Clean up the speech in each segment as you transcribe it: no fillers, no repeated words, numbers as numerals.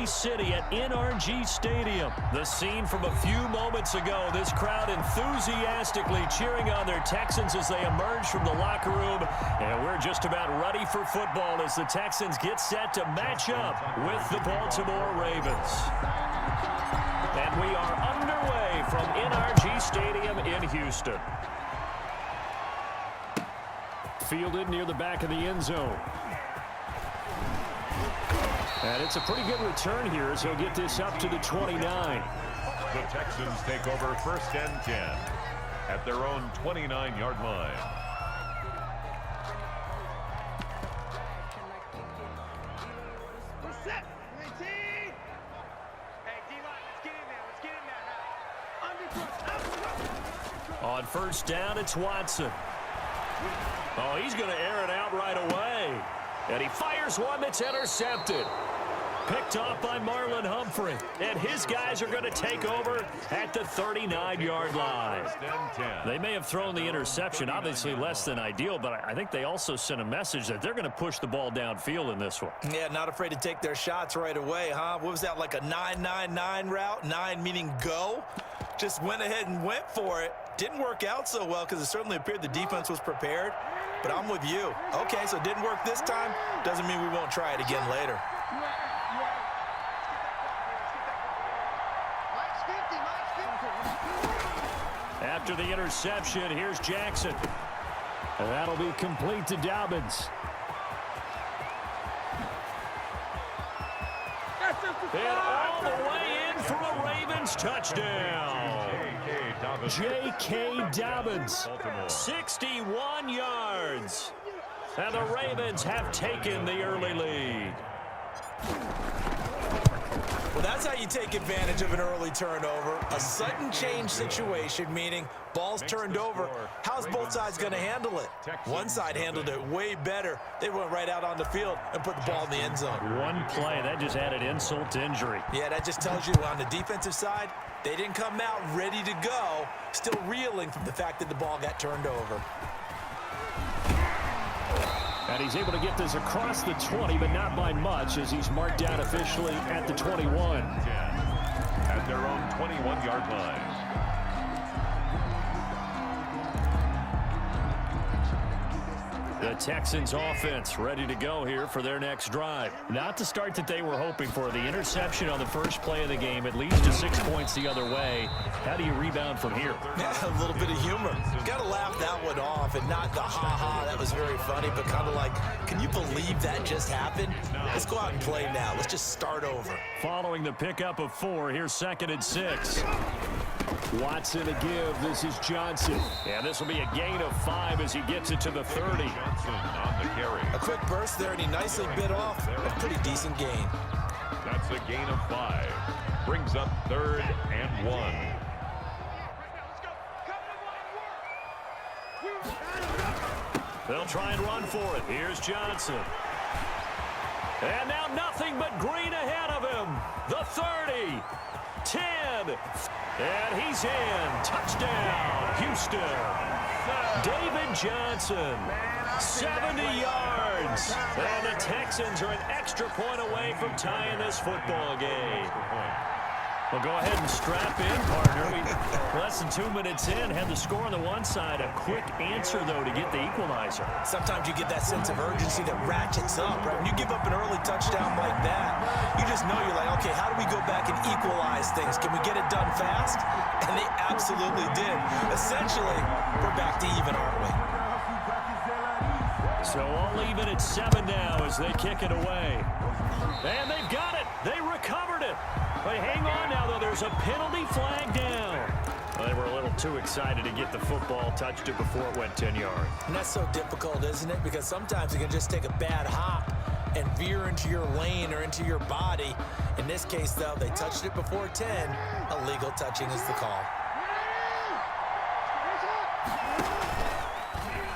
City at NRG Stadium. The scene from a few moments ago, this crowd enthusiastically cheering on their Texans as they emerge from the locker room. And we're just about ready for football as the Texans get set to match up with the Baltimore Ravens. And we are underway from NRG Stadium in Houston. Fielded near the back of the end zone. And it's a pretty good return here as he'll get this up to the 29. The Texans take over 1st and 10 at their own 29-yard line. On 1st down, it's Watson. Oh, he's going to air it out right away. And he fires one that's intercepted. Picked off by Marlon Humphrey. And his guys are going to take over at the 39-yard line. They may have thrown the interception, obviously less than ideal, but I think they also sent a message that they're going to push the ball downfield in this one. Yeah, not afraid to take their shots right away, huh? What was that, like a 9-9-9 route? 9 meaning go? Just went ahead and went for it. Didn't work out so well because it certainly appeared the defense was prepared. But I'm with you. Okay, so it didn't work this time. Doesn't mean we won't try it again later. After the interception, here's Jackson. And that'll be complete to Dobbins. And all the way in for a Ravens touchdown. J.K. Dobbins, 61 yards. And the Ravens have taken the early lead. Well, that's how you take advantage of an early turnover. A sudden change situation, meaning ball's turned over. How's both sides going to handle it? One side handled it way better. They went right out on the field and put the ball in the end zone. One play, that just added insult to injury. Yeah, that just tells you on the defensive side, they didn't come out ready to go, still reeling from the fact that the ball got turned over. And he's able to get this across the 20, but not by much, as he's marked down officially at the 21. At their own 21-yard line. The Texans offense ready to go here for their next drive. Not the start that they were hoping for. The interception on the first play of the game, at least to 6 points the other way. How do you rebound from here? Yeah, a little bit of humor. Got to laugh that one off and not the ha-ha, that was very funny, but kind of like, can you believe that just happened? Let's go out and play now. Let's just start over. Following the pickup of 4, here's 2nd and 6. Watson to give. This is Johnson. And this will be a gain of 5 as he gets it to the 30. Johnson on the carry. A quick burst there, and he nicely bit off a pretty decent gain. That's a gain of 5. Brings up 3rd and 1. They'll try and run for it. Here's Johnson. And now nothing but green ahead of him. The 30. 10. And he's in. Touchdown, Houston. David Johnson, 70 yards. And the Texans are an extra point away from tying this football game. Well, go ahead and strap in, partner. Less than 2 minutes in, had the score on the one side. A quick answer, though, to get the equalizer. Sometimes you get that sense of urgency that ratchets up, right? When you give up an early touchdown like that, you just know you're like, okay, how do we go back and equalize things? Can we get it done fast? And they absolutely did. Essentially, we're back to even, aren't we? So all even at 7 now as they kick it away. And they've got it. They recovered it. But hang on now, though. There's a penalty flag down. Well, they were a little too excited to get the football, touched it before it went 10 yards. And that's so difficult, isn't it? Because sometimes it can just take a bad hop and veer into your lane or into your body. In this case, though, they touched it before 10. Illegal touching is the call.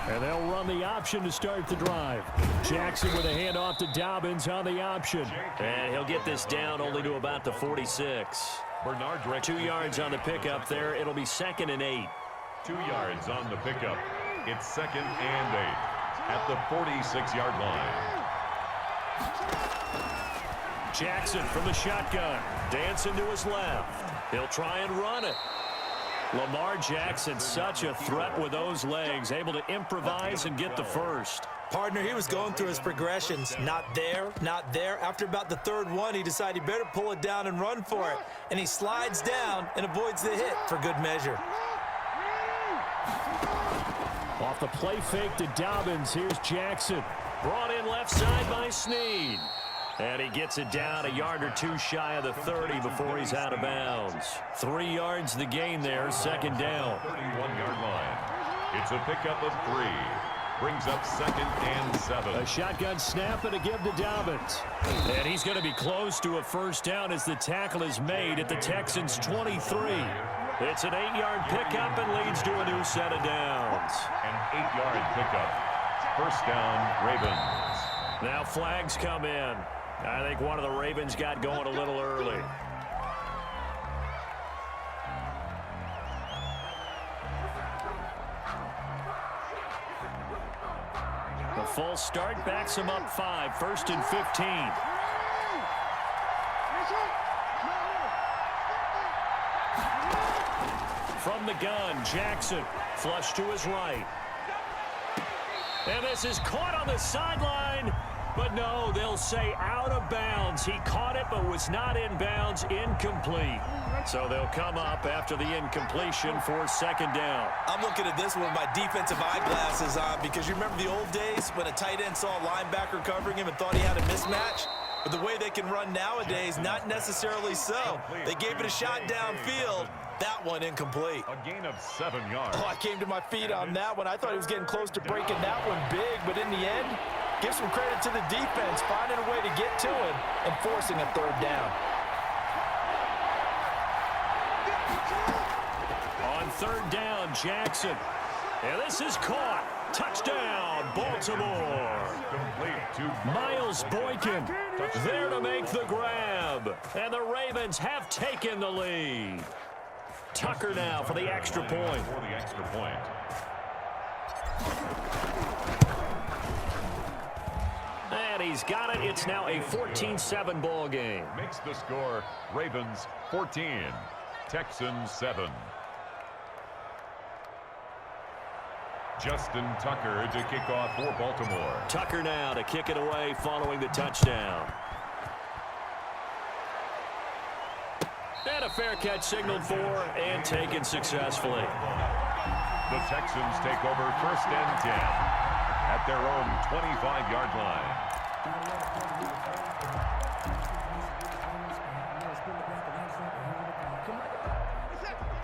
And they'll run the option to start the drive. Jackson with a handoff to Dobbins on the option. And he'll get this down only to about the 46. Bernard direct 2 yards on the pickup there. It'll be 2nd and 8. 2 yards on the pickup. It's 2nd and 8 at the 46-yard line. Jackson from the shotgun. Dancing to his left. He'll try and run it. Lamar Jackson, such a threat with those legs, able to improvise and get the first. Partner, he was going through his progressions. Not there, not there. After about the third one, he decided he better pull it down and run for it. And he slides down and avoids the hit for good measure. Off the play fake to Dobbins, here's Jackson. Brought in left side by Snead. And he gets it down a yard or two shy of the 30 before he's out of bounds. 3 yards the gain there, second down. 31-yard line. It's a pickup of 3. Brings up 2nd and 7. A shotgun snap and a give to Dobbins. And he's going to be close to a first down as the tackle is made at the Texans' 23. It's an 8-yard pickup and leads to a new set of downs. An 8-yard pickup. First down, Ravens. Now flags come in. I think one of the Ravens got going a little early. The full start backs him up 5, 1st and 15. From the gun, Jackson, flush to his right. And this is caught on the sideline. But no, they'll say out of bounds. He caught it but was not in bounds, incomplete. So they'll come up after the incompletion for second down. I'm looking at this one with my defensive eyeglasses on because you remember the old days when a tight end saw a linebacker covering him and thought he had a mismatch? But the way they can run nowadays, not necessarily so. They gave it a shot downfield. That one incomplete. A gain of 7 yards. Oh, I came to my feet on that one. I thought he was getting close to breaking that one big, but in the end, give some credit to the defense, finding a way to get to him and forcing a third down. On third down, Jackson. And this is caught. Touchdown, Baltimore. Miles Boykin there to make the grab. And the Ravens have taken the lead. Tucker now for the extra point. For the extra point. And he's got it. It's now a 14-7 ball game. Makes the score Ravens 14, Texans 7. Justin Tucker to kick off for Baltimore. Tucker now to kick it away following the touchdown. And a fair catch signaled for and taken successfully. The Texans take over 1st and 10 at their own 25-yard line.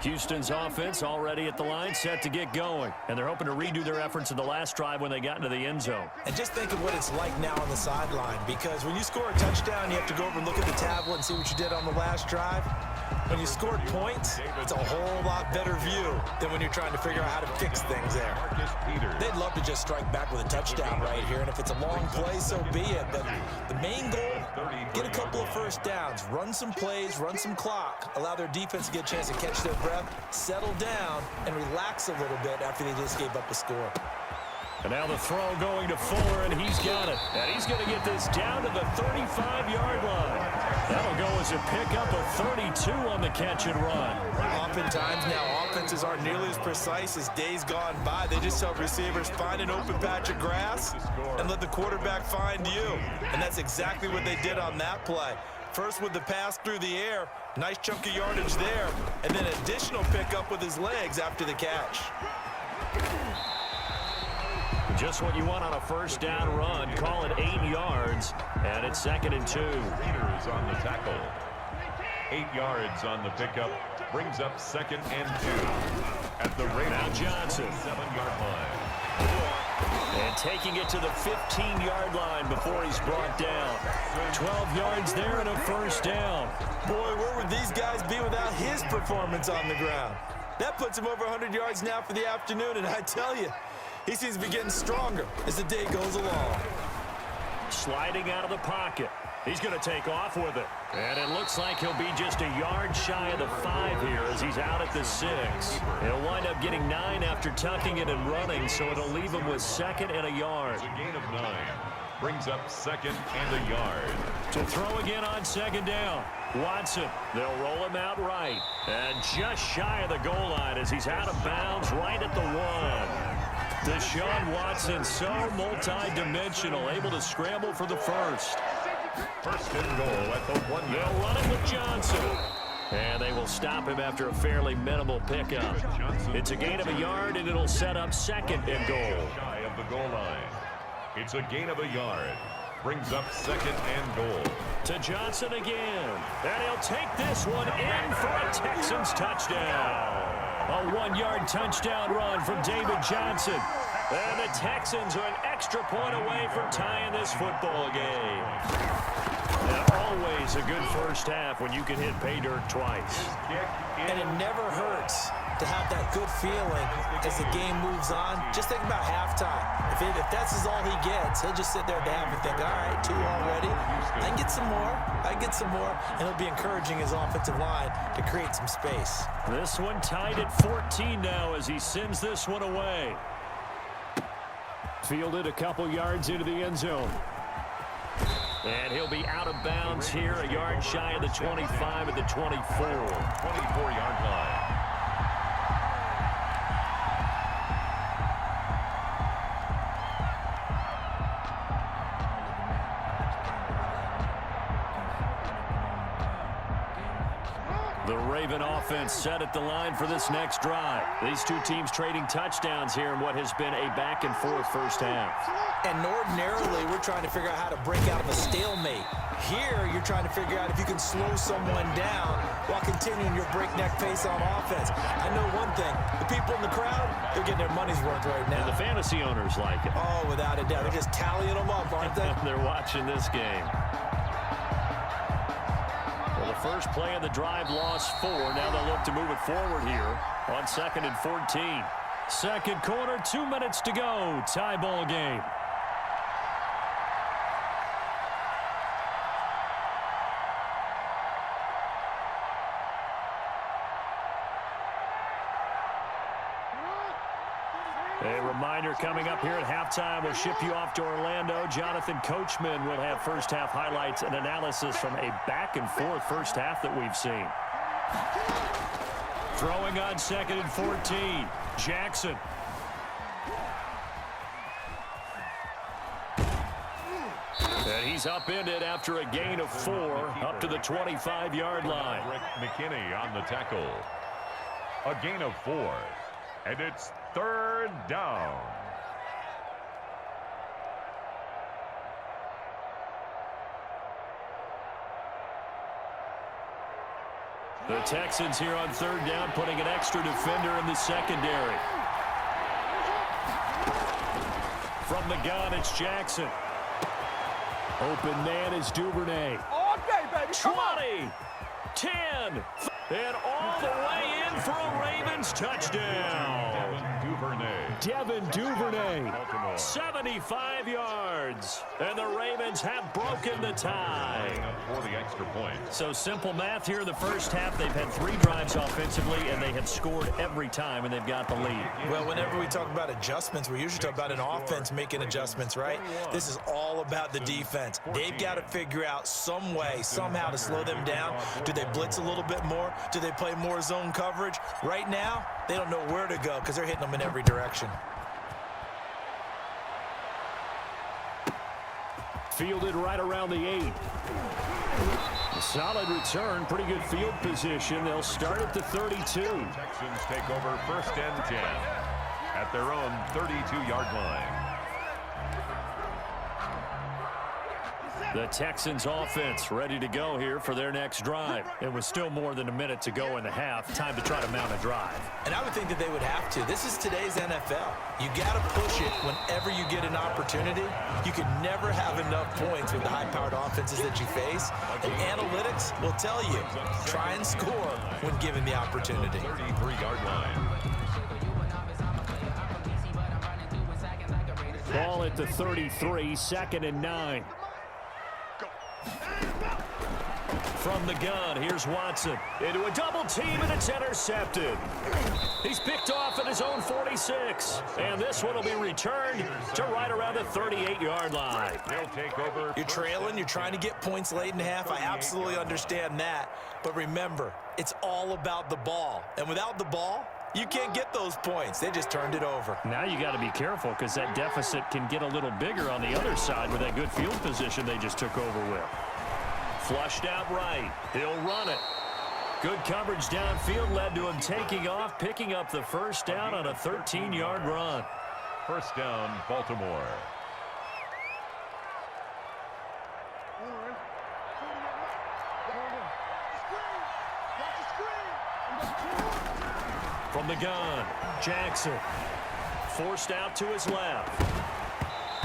Houston's offense already at the line, set to get going. And they're hoping to redo their efforts in the last drive when they got into the end zone. And just think of what it's like now on the sideline, because when you score a touchdown, you have to go over and look at the tablet and see what you did on the last drive. When you scored points, it's a whole lot better view than when you're trying to figure out how to fix things there. They'd love to just strike back with a touchdown right here, and if it's a long play, so be it. But the main goal, get a couple of first downs, run some plays, run some clock, allow their defense to get a chance to catch their breath, settle down, and relax a little bit after they just gave up a score. And now the throw going to Fuller, and he's got it. And he's going to get this down to the 35-yard line. That'll go as a pickup of 32 on the catch and run. Oftentimes now offenses aren't nearly as precise as days gone by. They just help receivers find an open patch of grass and let the quarterback find you. And that's exactly what they did on that play. First with the pass through the air, nice chunk of yardage there, and then additional pickup with his legs after the catch. Just what you want on a first down run. Call it 8 yards, and it's 2nd and 2. Peters on the tackle. 8 yards on the pickup. Brings up 2nd and 2 at the Ravens. Now Johnson. 7-yard line. And taking it to the 15-yard line before he's brought down. 12 yards there and a first down. Boy, where would these guys be without his performance on the ground? That puts him over 100 yards now for the afternoon, and I tell you, he seems to be getting stronger as the day goes along. Sliding out of the pocket. He's going to take off with it. And it looks like he'll be just a yard shy of the 5 here as he's out at the 6. He'll wind up getting 9 after tucking it and running, so it'll leave him with 2nd and a yard. It's a gain of 9. Brings up 2nd and a yard. To throw again on second down. Watson, they'll roll him out right. And just shy of the goal line as he's out of bounds right at the 1. Deshaun Watson, so multi-dimensional, able to scramble for the first. First and goal at the 1 yard. They'll run it with Johnson. And they will stop him after a fairly minimal pickup. It's a gain of a yard, and it'll set up second and goal. Shy of the goal line. It's a gain of a yard. Brings up second and goal. To Johnson again. And he'll take this one in for a Texans touchdown. A 1-yard touchdown run from David Johnson. And the Texans are an extra point away from tying this football game. And always a good first half when you can hit pay dirt twice. And it never hurts to have that good feeling as the game moves on. Just think about halftime. If that's all he gets, he'll just sit there at the half and think, all right, 2 already. I can get some more. I can get some more. And he'll be encouraging his offensive line to create some space. This one tied at 14 now as he sends this one away. Fielded a couple yards into the end zone. And he'll be out of bounds here, a yard shy of the 25 at the 24. 24-yard line. The Raven offense set at the line for this next drive. These two teams trading touchdowns here in what has been a back-and-forth first half. And ordinarily, we're trying to figure out how to break out of a stalemate. Here, you're trying to figure out if you can slow someone down while continuing your breakneck pace on offense. I know one thing. The people in the crowd, they're getting their money's worth right now. And the fantasy owners like it. Oh, without a doubt. They're just tallying them up, aren't they? They're watching this game. Well, the first play of the drive lost 4. Now they'll look to move it forward here on 2nd and 14. Second quarter, 2 minutes to go. Tie ball game. A reminder coming up here at halftime, we'll ship you off to Orlando. Jonathan Coachman will have first half highlights and analysis from a back-and-forth first half that we've seen. Throwing on 2nd and 14. Jackson. And he's upended after a gain of 4 up to the 25-yard line. Rick McKinney on the tackle. A gain of 4. And it's 3rd down. The Texans here on 3rd down, putting an extra defender in the secondary. From the gun, it's Jackson. Open man is Duvernay. All day, baby. 20, 10, and all the way in for a Ravens touchdown. Devin Duvernay, 75 yards, and the Ravens have broken the tie. For the extra point. So simple math here in the first half. They've had 3 drives offensively, and they have scored every time, and they've got the lead. Well, whenever we talk about adjustments, we usually talk about an offense making adjustments, right? This is all about the defense. They've got to figure out some way, somehow to slow them down. Do they blitz a little bit more? Do they play more zone coverage? Right now, they don't know where to go because they're hitting them in every direction. Fielded right around the 8. A solid return, pretty good field position. They'll start at the 32. Texans take over 1st and 10 at their own 32-yard line. The Texans offense ready to go here for their next drive. It was still more than a minute to go in the half. Time to try to mount a drive. And I would think that they would have to. This is today's NFL. You got to push it whenever you get an opportunity. You can never have enough points with the high-powered offenses that you face. And analytics will tell you, try and score when given the opportunity. 33-yard line. Ball at the 33, 2nd and 9. From the gun, here's Watson. Into a double team, and it's intercepted. He's picked off at his own 46. And this one will be returned to right around the 38-yard line. They'll take over. You're trailing. You're trying to get points late in the half. I absolutely understand that. But remember, it's all about the ball. And without the ball, you can't get those points. They just turned it over. Now you got to be careful because that deficit can get a little bigger on the other side with that good field position they just took over with. Flushed out right. He'll run it. Good coverage downfield led to him taking off, picking up the first down on a 13-yard run. First down, Baltimore. From the gun, Jackson. Forced out to his left.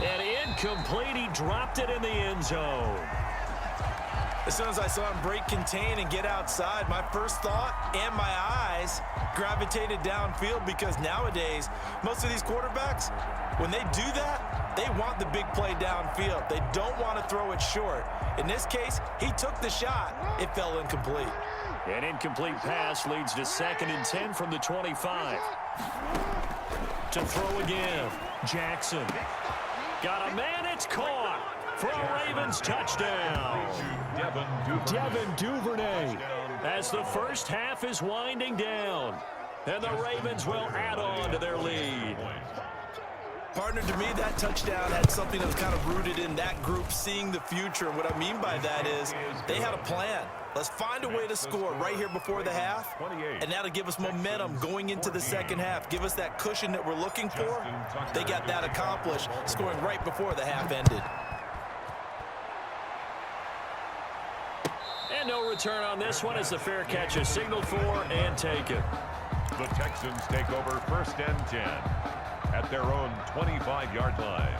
And incomplete. He dropped it in the end zone. As soon as I saw him break contain and get outside, my first thought and my eyes gravitated downfield because nowadays, most of these quarterbacks, when they do that, they want the big play downfield. They don't want to throw it short. In this case, he took the shot. It fell incomplete. An incomplete pass leads to 2nd and 10 from the 25. To throw again, Jackson. Got a man, it's caught. For a Ravens touchdown. Devin Duvernay as the first half is winding down. And the Ravens will add on to their lead. Partner, to me, that touchdown had something that was kind of rooted in that group seeing the future. And what I mean by that is they had a plan. Let's find a way to score right here before the half, and that'll give us momentum going into the second half. Give us that cushion that we're looking for. They got that accomplished, scoring right before the half ended. And no return on this one as the fair catch is signaled for and taken. The Texans take over 1st and 10 at their own 25-yard line.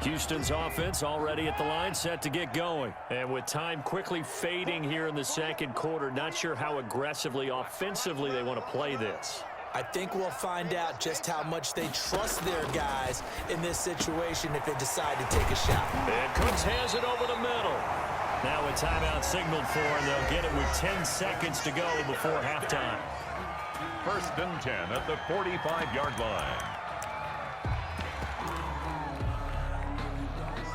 Houston's offense already at the line, set to get going. And with time quickly fading here in the second quarter, not sure how aggressively, offensively they want to play this. I think we'll find out just how much they trust their guys in this situation if they decide to take a shot. And Cooks has it over the middle. Now a timeout signaled for, and they'll get it with 10 seconds to go before halftime. 1st and 10 at the 45-yard line.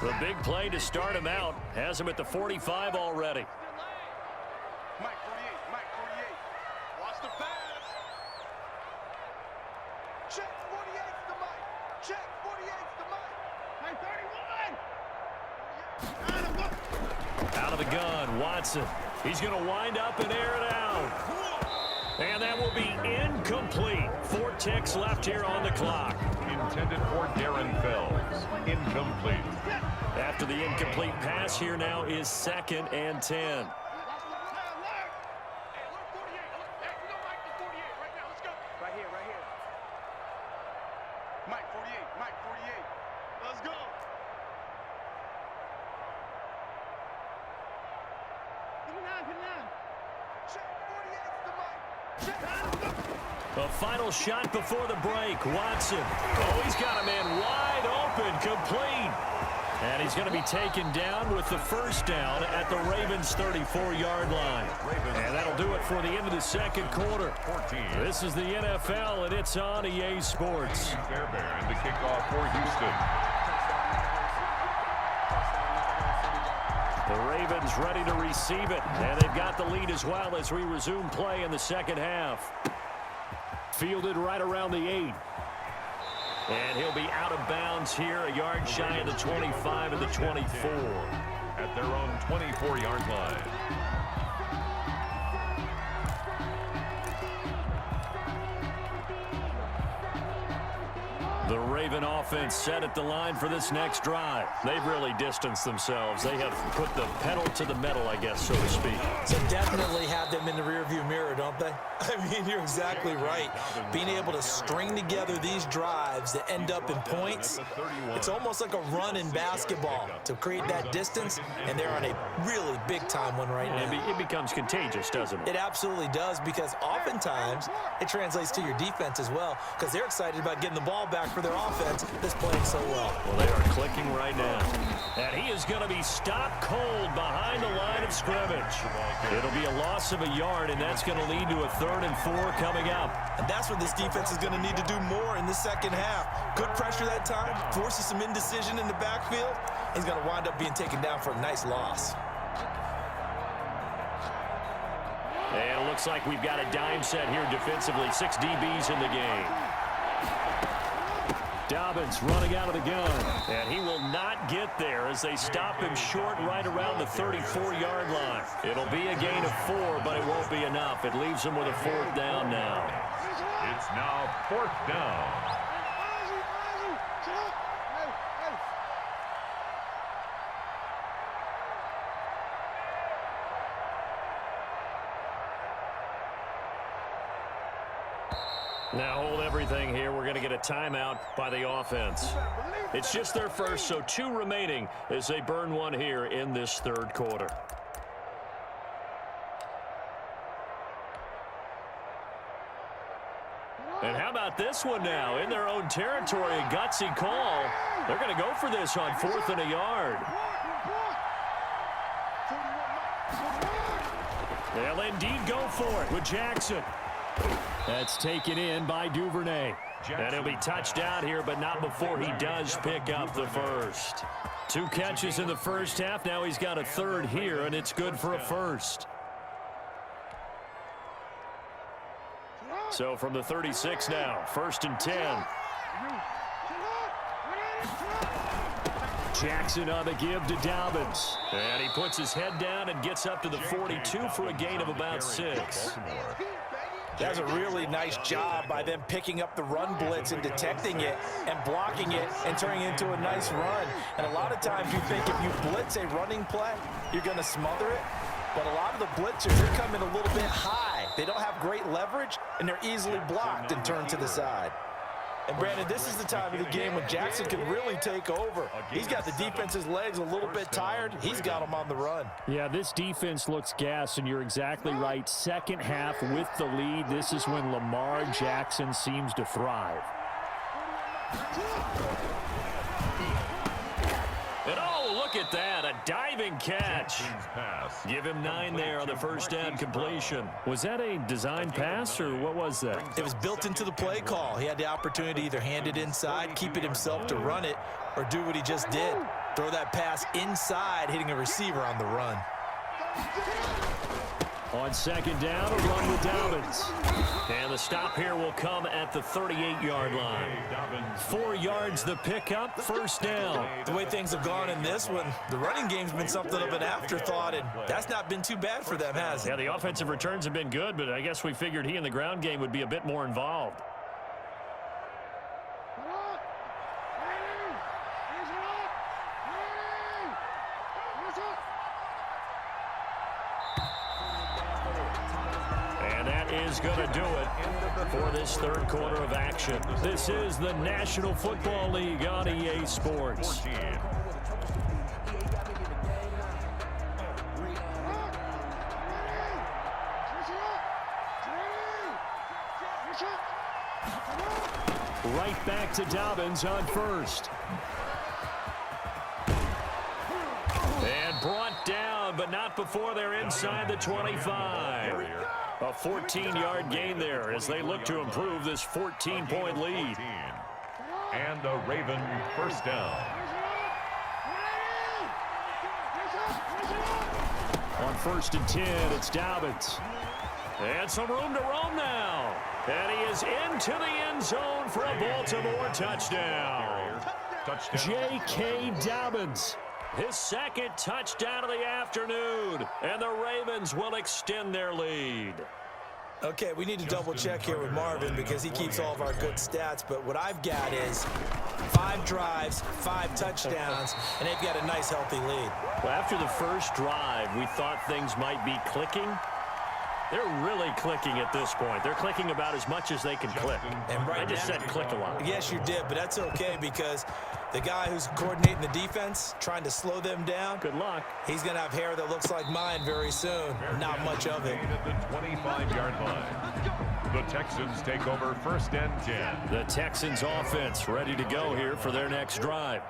The big play to start him out has him at the 45 already. Mike 48, Mike 48. Watch the pass. Check 48's the Mike. Check 48's the Mike. Mike 31. Out of the gun, Watson. He's going to wind up and air it out. And that will be incomplete. 4 ticks left here on the clock. Intended for Darren Fells. Incomplete. After the incomplete pass, here now is 2nd and 10. Right here. Mike 48, Mike 48. Let's go. Check 48's the Mike. Check. A final shot before the break. Watson. Oh, he's got a man wide open, complete. And he's going to be taken down with the first down at the Ravens' 34-yard line. And that'll do it for the end of the second quarter. 14. This is the NFL, and it's on EA Sports. Fairbairn and the kickoff for Houston. The Ravens ready to receive it, and they've got the lead as well as we resume play in the second half. Fielded right around the 8. And he'll be out of bounds here, a yard shy of the 25 and the 24. At their own 24-yard line. The Raven offense set at the line for this next drive. They've really distanced themselves. They have put the pedal to the metal, I guess, so to speak. So definitely have them in the rearview mirror, don't they? I mean, you're exactly right. Being able to string together these drives that end up in points, it's almost like a run in basketball to create that distance, and they're on a really big-time one right now. It becomes contagious, doesn't it? It absolutely does, because oftentimes it translates to your defense as well, because they're excited about getting the ball back for for their offense that's playing so well. Well, they are clicking right now. And he is going to be stopped cold behind the line of scrimmage. It'll be a loss of a yard, and that's going to lead to a 3rd and 4 coming up. And that's what this defense is going to need to do more in the second half. Good pressure that time, forces some indecision in the backfield. He's going to wind up being taken down for a nice loss. And it looks like we've got a dime set here defensively. 6 DBs in the game. Dobbins running out of the gun. And he will not get there as they stop him short right around the 34-yard line. It'll be a gain of 4, but it won't be enough. It leaves him with a 4th down now. It's now 4th down. Now hold everything here. We're going to get a timeout by the offense. It's just their first, so 2 remaining as they burn one here in this 3rd quarter. And how about this one now? In their own territory, a gutsy call. They're going to go for this on 4th and a yard. They'll indeed go for it with Jackson. That's taken in by Duvernay. And he'll be touched out here, but not before he does pick up the first. 2 catches in the first half. Now he's got a 3rd here, and it's good for a 1st. So from the 36 now, 1st and 10. Jackson on the give to Dobbins. And he puts his head down and gets up to the 42 for a gain of about 6. That's a really nice job by them picking up the run blitz and detecting it and blocking it and turning it into a nice run. And a lot of times you think if you blitz a running play, you're going to smother it. But a lot of the blitzers, they're coming a little bit high. They don't have great leverage, and they're easily blocked and turned to the side. And, Brandon, this is the time of the game when Jackson can really take over. He's got the defense's legs a little bit tired. He's got them on the run. Yeah, this defense looks gassed, and you're exactly right. Second half with the lead, this is when Lamar Jackson seems to thrive. And oh, look at that, a diving catch. Give him 9 there on the first down completion. Was that a design pass, or what was that? It was built into the play call. He had the opportunity to either hand it inside, keep it himself to run it, or do what he just did. Throw that pass inside, hitting a receiver on the run. On second down, a run with Dobbins. And the stop here will come at the 38-yard line. 4 yards the pickup, first down. The way things have gone in this one, the running game's been something of an afterthought, and that's not been too bad for them, has it? Yeah, the offensive returns have been good, but I guess we figured he in the ground game would be a bit more involved. Is going to do it for this 3rd quarter of action. This is the National Football League on EA Sports. Right back to Dobbins on first. And brought down, but not before they're inside the 25. A 14-yard gain there as they look to improve this 14-point lead. And a Raven first down. On 1st and 10, it's Dobbins. And some room to roam now. And he is into the end zone for a Baltimore touchdown. J.K. Dobbins. His 2nd touchdown of the afternoon, and the Ravens will extend their lead. Okay, we need to double check here with Marvin because he keeps all of our good stats, but what I've got is 5 drives, 5 touchdowns, and they've got a nice, healthy lead. Well, after the first drive, we thought things might be clicking. They're really clicking at this point. They're clicking about as much as they can click. And right I just now, said click a lot. Yes, you did, but that's okay because the guy who's coordinating the defense, trying to slow them down, Good luck. he's going to have hair that looks like mine very soon. Not much of it. At the 25-yard line. The Texans take over 1st and 10. The Texans offense ready to go here for their next drive.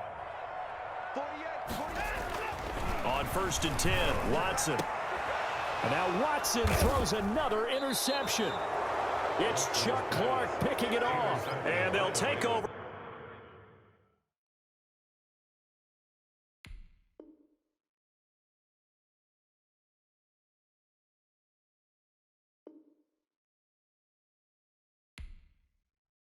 On 1st and 10, Watson. And now Watson throws another interception. It's Chuck Clark picking it off. And they'll take over.